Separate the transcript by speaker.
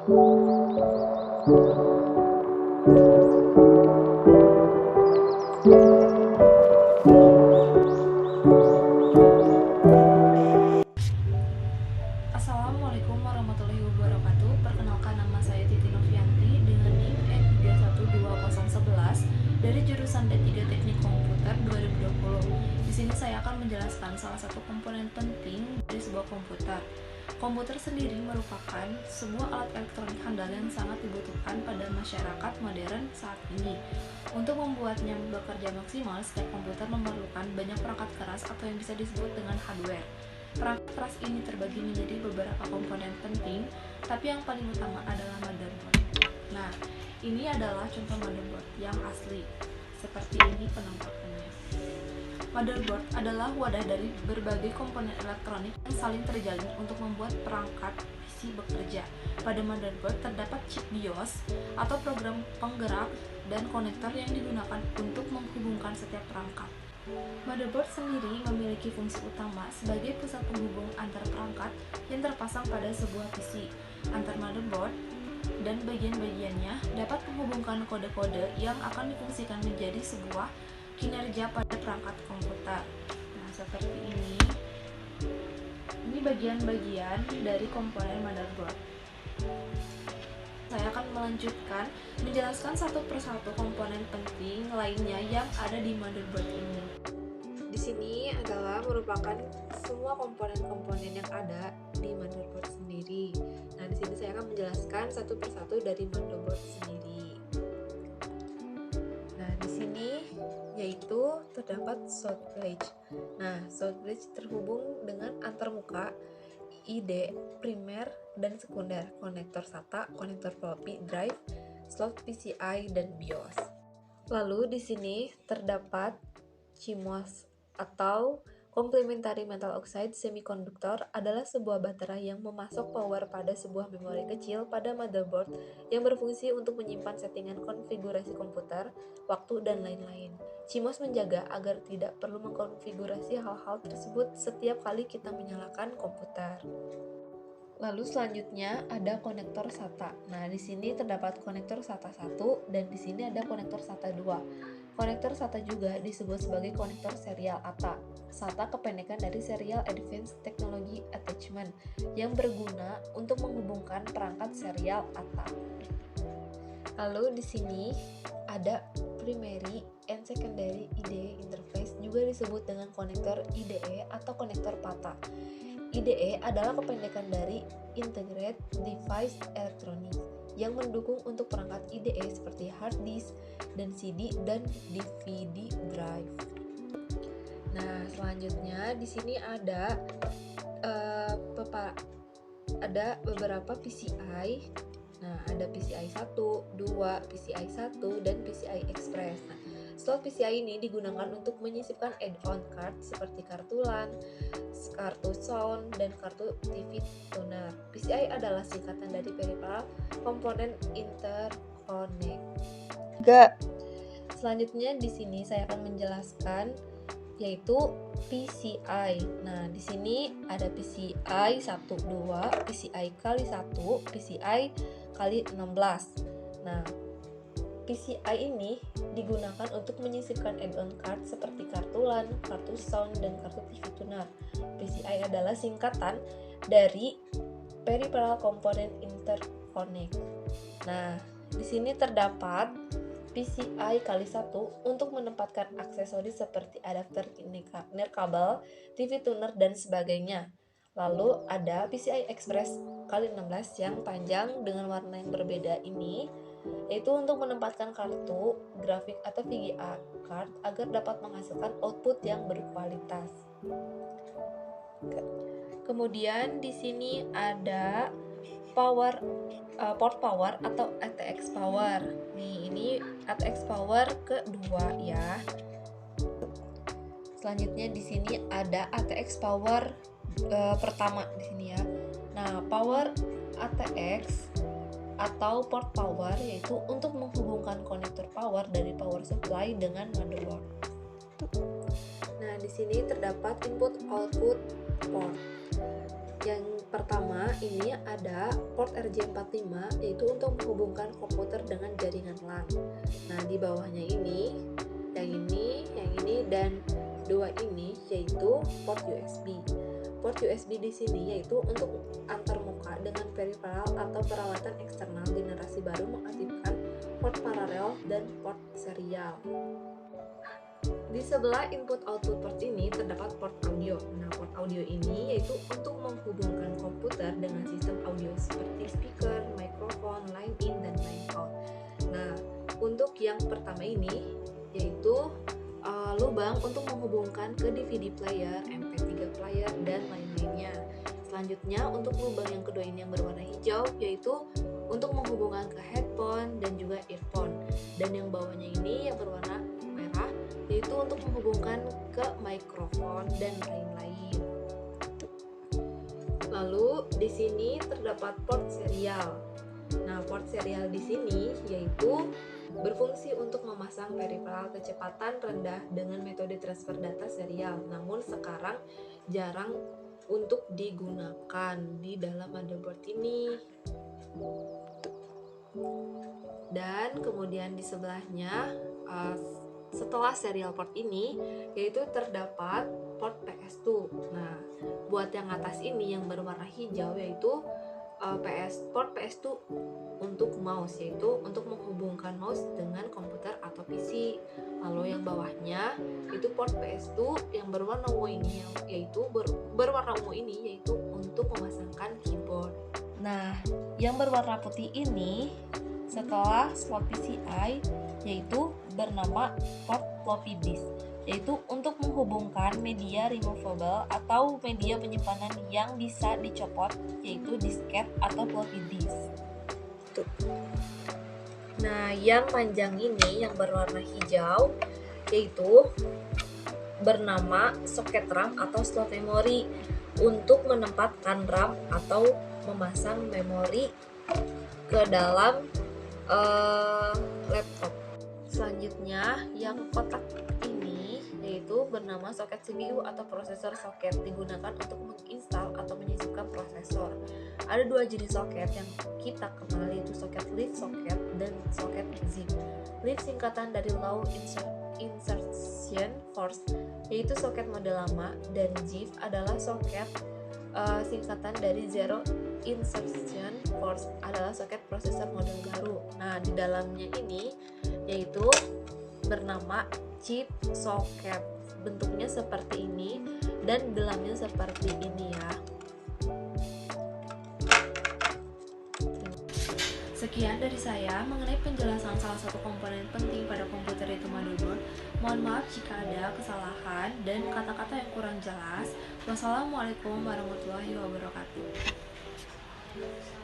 Speaker 1: Assalamualaikum warahmatullahi wabarakatuh. Perkenalkan, nama saya Titi Novianti dengan NIM N312011 dari jurusan D3 Teknik Komputer 2020. Di sini saya akan menjelaskan salah satu komponen penting dari sebuah komputer. Komputer sendiri merupakan sebuah alat elektronik handal yang sangat dibutuhkan pada masyarakat modern saat ini. Untuk membuatnya bekerja maksimal, setiap komputer memerlukan banyak perangkat keras atau yang bisa disebut dengan hardware. Perangkat keras ini terbagi menjadi beberapa komponen penting, tapi yang paling utama adalah motherboard. Nah, ini adalah contoh motherboard yang asli. Seperti ini penampakannya. Motherboard adalah wadah dari berbagai komponen elektronik yang saling terjalin untuk membuat perangkat PC bekerja. Pada motherboard terdapat chip BIOS atau program penggerak dan konektor yang digunakan untuk menghubungkan setiap perangkat. Motherboard sendiri memiliki fungsi utama sebagai pusat penghubung antar perangkat yang terpasang pada sebuah PC. Antar motherboard dan bagian-bagiannya dapat menghubungkan kode-kode yang akan difungsikan menjadi sebuah kinerja pada perangkat komputer. Nah, seperti ini. Ini bagian-bagian dari komponen motherboard. Saya akan melanjutkan menjelaskan satu persatu komponen penting lainnya yang ada di motherboard ini. Di sini adalah merupakan semua komponen-komponen yang ada di motherboard sendiri. Nah, di sini saya akan menjelaskan satu persatu dari motherboard sendiri. Nah, di sini yaitu terdapat sound bridge. Nah, sound bridge terhubung dengan antarmuka ID, primer, dan sekunder, konektor SATA, konektor floppy drive, slot PCI, dan BIOS. Lalu di sini terdapat CMOS atau Complementary Metal Oxide Semiconductor adalah sebuah baterai yang memasok power pada sebuah memori kecil pada motherboard yang berfungsi untuk menyimpan settingan konfigurasi komputer, waktu, dan lain-lain. CMOS menjaga agar tidak perlu mengkonfigurasi hal-hal tersebut setiap kali kita menyalakan komputer. Lalu selanjutnya ada konektor SATA. Nah, di sini terdapat konektor SATA 1 dan di sini ada konektor SATA 2. Konektor SATA juga disebut sebagai konektor serial ATA. SATA kependekan dari Serial Advanced Technology Attachment yang berguna untuk menghubungkan perangkat serial ATA. Lalu di sini ada primary and secondary IDE interface, juga disebut dengan konektor IDE atau konektor PATA. IDE adalah kependekan dari Integrated Device Electronics yang mendukung untuk perangkat IDE seperti hard disk dan CD dan DVD drive. Nah, selanjutnya di sini ada beberapa PCI. Nah, ada PCI 1, 2, PCI 1, dan PCI Express. Nah, slot PCI ini digunakan untuk menyisipkan add-on card seperti kartu LAN, kartu sound, dan kartu TV tuner. PCI adalah singkatan dari Peripheral Component Interconnect. Selanjutnya di sini saya akan menjelaskan yaitu PCI. Nah, di sini ada PCI 1, 2, PCI kali 1, PCI kali 16. Nah, PCI ini digunakan untuk menyisipkan add-on card seperti kartu LAN, kartu sound, dan kartu TV tuner. PCI adalah singkatan dari Peripheral Component Interconnect. Nah, di sini terdapat PCI kali 1 untuk menempatkan aksesoris seperti adapter nirkabel, TV tuner, dan sebagainya. Lalu ada PCI Express kali 16 yang panjang dengan warna yang berbeda ini, yaitu untuk menempatkan kartu grafik atau VGA card agar dapat menghasilkan output yang berkualitas. Kemudian di sini ada port power atau ATX power. Nih, ini ATX power kedua ya. Selanjutnya di sini ada ATX power pertama di sini ya. Nah, power ATX atau port power yaitu untuk menghubungkan konektor power dari power supply dengan motherboard. Nah, di sini terdapat input output port. Yang pertama ini ada port RJ45, yaitu untuk menghubungkan komputer dengan jaringan LAN. Nah, di bawahnya ini, yang ini dan dua ini yaitu port USB. Port USB di sini yaitu untuk antarmuka dengan peripheral atau peralatan eksternal generasi baru mengaktifkan port paralel dan port serial. Di sebelah input output port ini terdapat port audio. Nah, port audio ini yaitu untuk menghubungkan komputer dengan sistem audio seperti speaker, mikrofon, line in, dan line out. Nah, untuk yang pertama ini yaitu lubang untuk menghubungkan ke DVD player, MP3 player, dan lain-lainnya. Selanjutnya, untuk lubang yang kedua ini yang berwarna hijau yaitu untuk menghubungkan ke headphone dan juga earphone. Dan yang bawahnya ini yang berwarna merah yaitu untuk menghubungkan ke mikrofon dan lain-lain. Lalu di sini terdapat port serial. Nah, port serial di sini yaitu berfungsi untuk memasang peripheral kecepatan rendah dengan metode transfer data serial. Namun sekarang jarang untuk digunakan di dalam motherboard ini. Dan kemudian di sebelahnya setelah serial port ini yaitu terdapat port PS2. Nah, buat yang atas ini yang berwarna hijau yaitu port PS2 untuk mouse, yaitu untuk menghubungkan mouse dengan komputer atau PC. Lalu yang bawahnya itu port PS2 yang berwarna ungu ini yaitu untuk memasangkan keyboard. Nah, yang berwarna putih ini setelah slot PCI yaitu bernama port floppy disk, yaitu untuk menghubungkan media removable atau media penyimpanan yang bisa dicopot, yaitu disket atau floppy disk. Nah, yang panjang ini yang berwarna hijau yaitu bernama soket RAM atau slot memori untuk menempatkan RAM atau memasang memori ke dalam laptop. Selanjutnya, yang kotak ini yaitu bernama soket CPU atau prosesor soket, digunakan untuk menginstal atau menyisipkan prosesor. Ada dua jenis soket yang kita kenal, yaitu soket leaf soket dan soket zip. Leaf singkatan dari low insertion force, yaitu soket model lama, dan zip adalah soket singkatan dari zero insertion force, adalah soket prosesor model baru. Nah, di dalamnya ini yaitu bernama chip socket. Bentuknya seperti ini dan dalamnya seperti ini ya. Sekian dari saya mengenai penjelasan salah satu komponen penting pada komputer, yaitu motherboard. Mohon maaf jika ada kesalahan dan kata-kata yang kurang jelas. Wassalamualaikum warahmatullahi wabarakatuh.